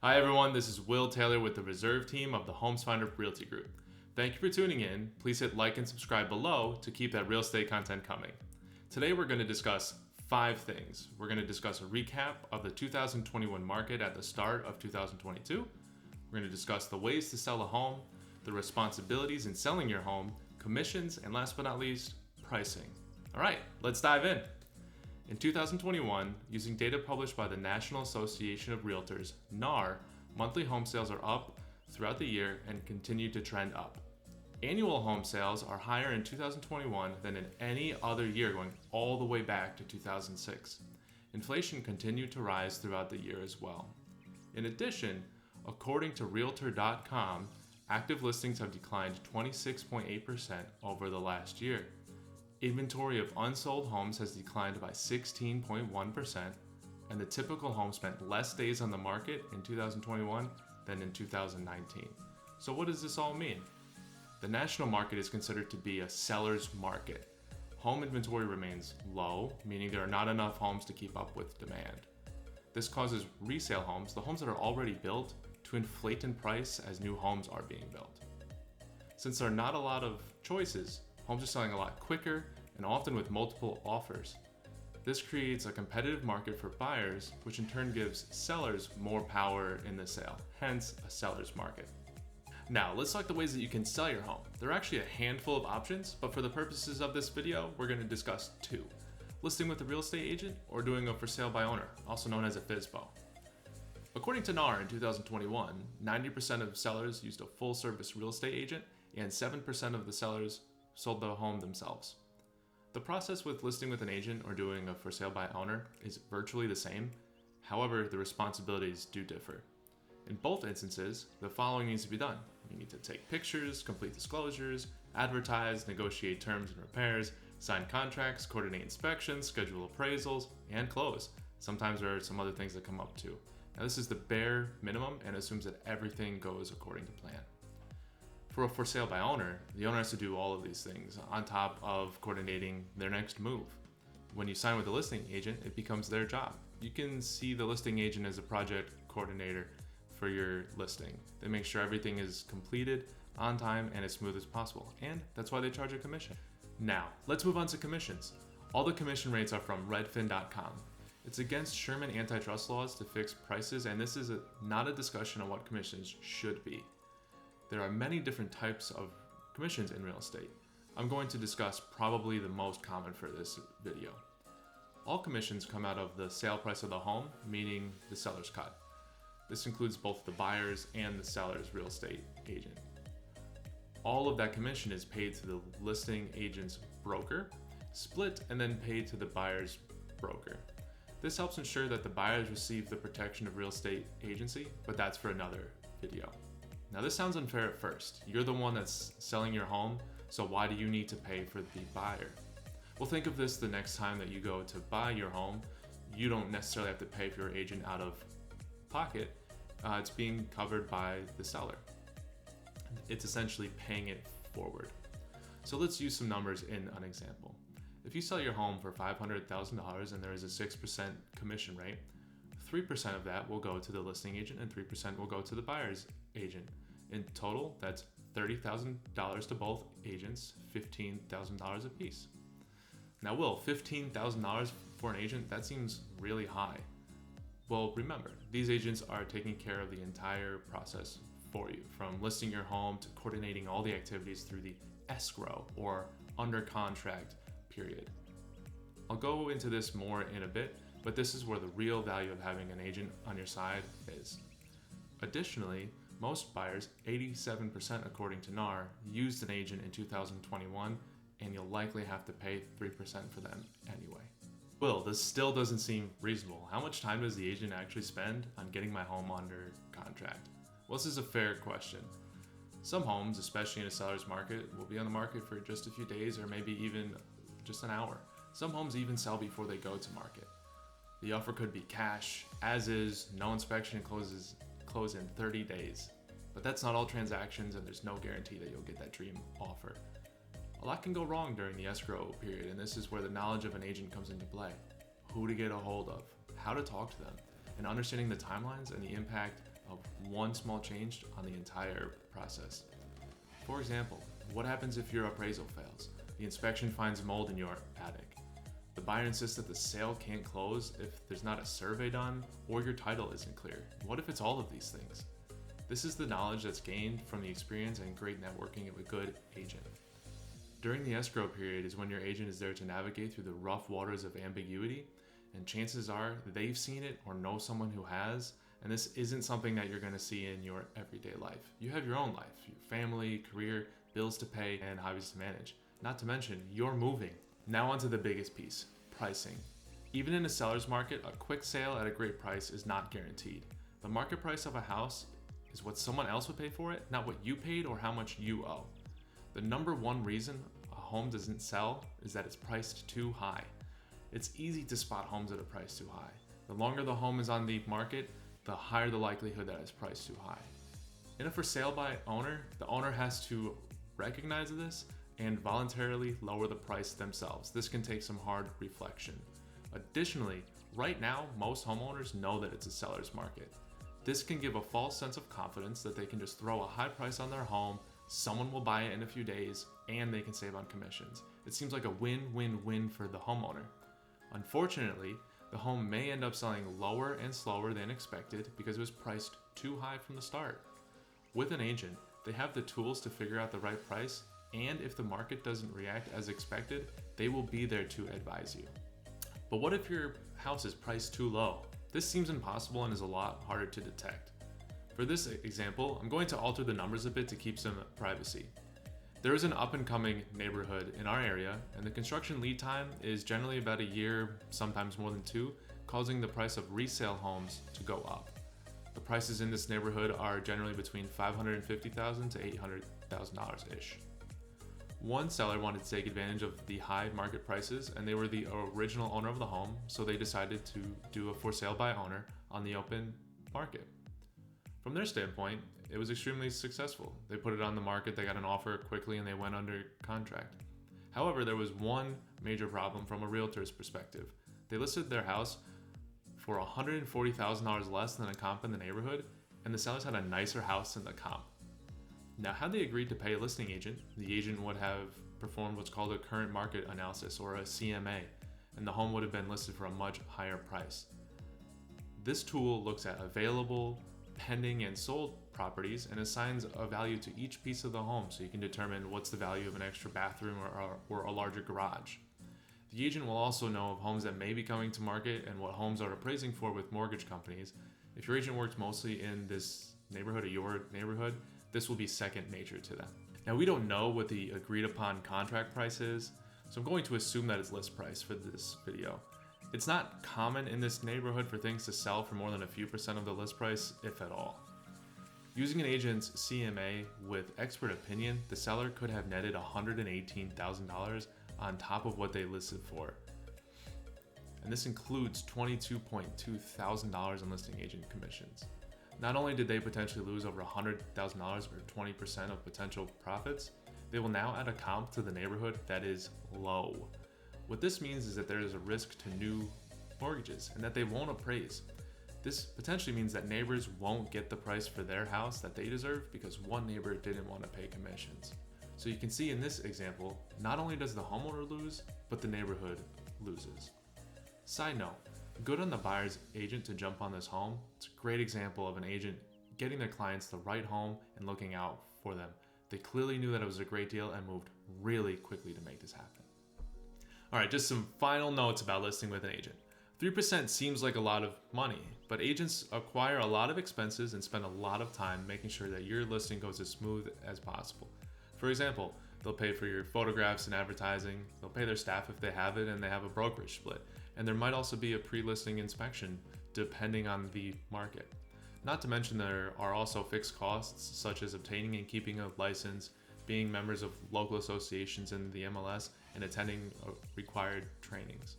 Hi everyone, this is Will Taylor with the Reserve team of the Homesfinder Realty Group. Thank you for tuning in. Please hit like and subscribe below to keep that real estate content coming. Today we're going to discuss 5 things. We're going to discuss a recap of the 2021 market at the start of 2022. We're going to discuss the ways to sell a home, the responsibilities in selling your home, commissions, and last but not least, pricing. All right, let's dive in. In 2021, using data published by the National Association of Realtors, NAR, monthly home sales are up throughout the year and continue to trend up. Annual home sales are higher in 2021 than in any other year going all the way back to 2006. Inflation continued to rise throughout the year as well. In addition, according to Realtor.com, active listings have declined 26.8% over the last year. Inventory of unsold homes has declined by 16.1%, and the typical home spent less days on the market in 2021 than in 2019. So what does this all mean? The national market is considered to be a seller's market. Home inventory remains low, meaning there are not enough homes to keep up with demand. This causes resale homes, the homes that are already built, to inflate in price as new homes are being built. Since there are not a lot of choices, homes are selling a lot quicker and often with multiple offers. This creates a competitive market for buyers, which in turn gives sellers more power in the sale, hence a seller's market. Now, let's talk the ways that you can sell your home. There are actually a handful of options, but for the purposes of this video, we're going to discuss 2. Listing with a real estate agent or doing a for sale by owner, also known as a FSBO. According to NAR in 2021, 90% of sellers used a full service real estate agent and 7% of the sellers sold the home themselves. The process with listing with an agent or doing a for sale by owner is virtually the same. However, the responsibilities do differ. In both instances, the following needs to be done. You need to take pictures, complete disclosures, advertise, negotiate terms and repairs, sign contracts, coordinate inspections, schedule appraisals, and close. Sometimes there are some other things that come up too. Now, this is the bare minimum and assumes that everything goes according to plan. For a for sale by owner, the owner has to do all of these things on top of coordinating their next move. When you sign with a listing agent, it becomes their job. You can see the listing agent as a project coordinator for your listing. They make sure everything is completed on time and as smooth as possible, and that's why they charge a commission. Now, let's move on to commissions. All the commission rates are from redfin.com. It's against Sherman antitrust laws to fix prices, and this is not a discussion on what commissions should be. There are many different types of commissions in real estate. I'm going to discuss probably the most common for this video. All commissions come out of the sale price of the home, meaning the seller's cut. This includes both the buyer's and the seller's real estate agent. All of that commission is paid to the listing agent's broker, split and then paid to the buyer's broker. This helps ensure that the buyers receive the protection of real estate agency, but that's for another video. Now, this sounds unfair at first. You're the one that's selling your home, so why do you need to pay for the buyer? Well, think of this the next time that you go to buy your home. You don't necessarily have to pay for your agent out of pocket. It's being covered by the seller. It's essentially paying it forward. So let's use some numbers in an example. If you sell your home for $500,000 and there is a 6% commission rate, 3% of that will go to the listing agent and 3% will go to the buyer's agent. In total, that's $30,000 to both agents, $15,000 a piece. Now, Will, $15,000 for an agent, that seems really high. Well, remember, these agents are taking care of the entire process for you, from listing your home to coordinating all the activities through the escrow or under contract period. I'll go into this more in a bit, but this is where the real value of having an agent on your side is. Additionally, most buyers, 87% according to NAR, used an agent in 2021, and you'll likely have to pay 3% for them anyway. Well, this still doesn't seem reasonable. How much time does the agent actually spend on getting my home under contract? Well, this is a fair question. Some homes, especially in a seller's market, will be on the market for just a few days or maybe even just an hour. Some homes even sell before they go to market. The offer could be cash, as is, no inspection, and close in 30 days. But that's not all transactions, and there's no guarantee that you'll get that dream offer. A lot can go wrong during the escrow period, and this is where the knowledge of an agent comes into play. Who to get a hold of, how to talk to them, and understanding the timelines and the impact of one small change on the entire process. For example, what happens if your appraisal fails? The inspection finds mold in your attic. The buyer insists that the sale can't close if there's not a survey done or your title isn't clear. What if it's all of these things? This is the knowledge that's gained from the experience and great networking of a good agent. During the escrow period is when your agent is there to navigate through the rough waters of ambiguity, and chances are they've seen it or know someone who has, and this isn't something that you're going to see in your everyday life. You have your own life, your family, career, bills to pay, and hobbies to manage. Not to mention, you're moving. Now onto the biggest piece, pricing. Even in a seller's market, a quick sale at a great price is not guaranteed. The market price of a house is what someone else would pay for it, not what you paid or how much you owe. The number one reason a home doesn't sell is that it's priced too high. It's easy to spot homes at a price too high. The longer the home is on the market, the higher the likelihood that it's priced too high. In a for sale by owner, the owner has to recognize this and voluntarily lower the price themselves. This can take some hard reflection. Additionally, right now, most homeowners know that it's a seller's market. This can give a false sense of confidence that they can just throw a high price on their home, someone will buy it in a few days, and they can save on commissions. It seems like a win-win-win for the homeowner. Unfortunately, the home may end up selling lower and slower than expected because it was priced too high from the start. With an agent, they have the tools to figure out the right price, and if the market doesn't react as expected, they will be there to advise you. But what if your house is priced too low? This seems impossible and is a lot harder to detect. For this example, I'm going to alter the numbers a bit to keep some privacy. There is an up-and-coming neighborhood in our area, and the construction lead time is generally about a year, sometimes more than 2, causing the price of resale homes to go up. The prices in this neighborhood are generally between $550,000 to $800,000-ish. One seller wanted to take advantage of the high market prices, and they were the original owner of the home, so they decided to do a for sale by owner on the open market. From their standpoint, it was extremely successful. They put it on the market, they got an offer quickly, and they went under contract. However, there was one major problem from a realtor's perspective. They listed their house for $140,000 less than a comp in the neighborhood, and the sellers had a nicer house than the comp. Now, had they agreed to pay a listing agent, the agent would have performed what's called a current market analysis, or a CMA, and the home would have been listed for a much higher price. This tool looks at available, pending, and sold properties and assigns a value to each piece of the home, so you can determine what's the value of an extra bathroom or a larger garage. The agent will also know of homes that may be coming to market and what homes are appraising for with mortgage companies. If your agent works mostly in this neighborhood or your neighborhood, this will be second nature to them. Now, we don't know what the agreed upon contract price is, so I'm going to assume that it's list price for this video. It's not common in this neighborhood for things to sell for more than a few percent of the list price, if at all. Using an agent's CMA with expert opinion, the seller could have netted $118,000 on top of what they listed for. And this includes $22,200 in listing agent commissions. Not only did they potentially lose over $100,000 or 20% of potential profits, they will now add a comp to the neighborhood that is low. What this means is that there is a risk to new mortgages and that they won't appraise. This potentially means that neighbors won't get the price for their house that they deserve because one neighbor didn't want to pay commissions. So you can see in this example, not only does the homeowner lose, but the neighborhood loses. Side note, good on the buyer's agent to jump on this home. It's a great example of an agent getting their clients the right home and looking out for them. They clearly knew that it was a great deal and moved really quickly to make this happen. All right, just some final notes about listing with an agent. 3% seems like a lot of money, but agents acquire a lot of expenses and spend a lot of time making sure that your listing goes as smooth as possible. For example, they'll pay for your photographs and advertising, they'll pay their staff if they have it and they have a brokerage split, and there might also be a pre-listing inspection depending on the market. Not to mention there are also fixed costs such as obtaining and keeping a license, being members of local associations in the MLS, and attending required trainings.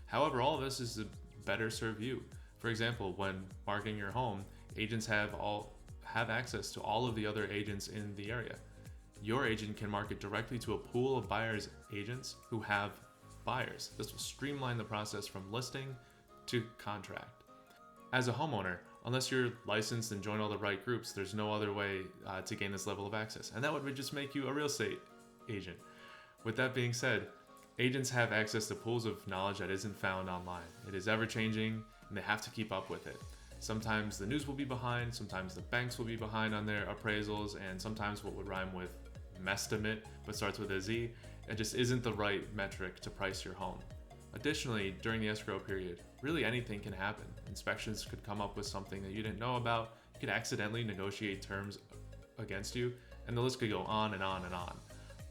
However, all of this is to better serve you. For example, when marketing your home, agents have access to all of the other agents in the area. Your agent can market directly to a pool of buyers agents who have buyers. This will streamline the process from listing to contract. As a homeowner, Unless you're licensed and join all the right groups, there's no other way to gain this level of access. And that would just make you a real estate agent. With that being said, agents have access to pools of knowledge that isn't found online. It is ever changing and they have to keep up with it. Sometimes the news will be behind, sometimes the banks will be behind on their appraisals, and sometimes what would rhyme with mestimate but starts with a Z, it just isn't the right metric to price your home. Additionally, during the escrow period, really anything can happen. Inspections could come up with something that you didn't know about, you could accidentally negotiate terms against you, and the list could go on and on and on.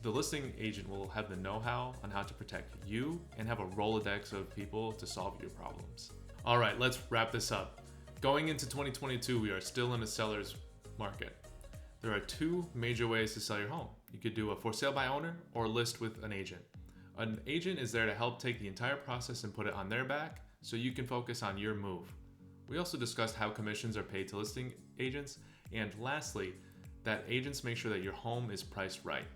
The listing agent will have the know-how on how to protect you and have a Rolodex of people to solve your problems. All right, let's wrap this up. Going into 2022, we are still in a seller's market. There are two major ways to sell your home. You could do a for sale by owner or list with an agent. An agent is there to help take the entire process and put it on their back so you can focus on your move. We also discussed how commissions are paid to listing agents, and lastly, that agents make sure that your home is priced right.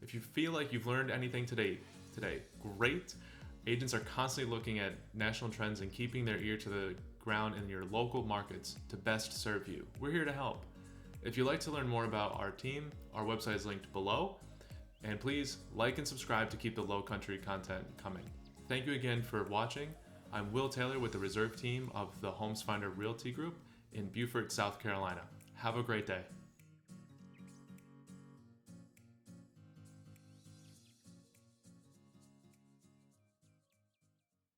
If you feel like you've learned anything today, great. Agents are constantly looking at national trends and keeping their ear to the ground in your local markets to best serve you. We're here to help. If you'd like to learn more about our team, our website is linked below. And please like and subscribe to keep the low country content coming. Thank you again for watching. I'm Will Taylor with the reserve team of the Homesfinder Realty Group in Beaufort, South Carolina. Have a great day.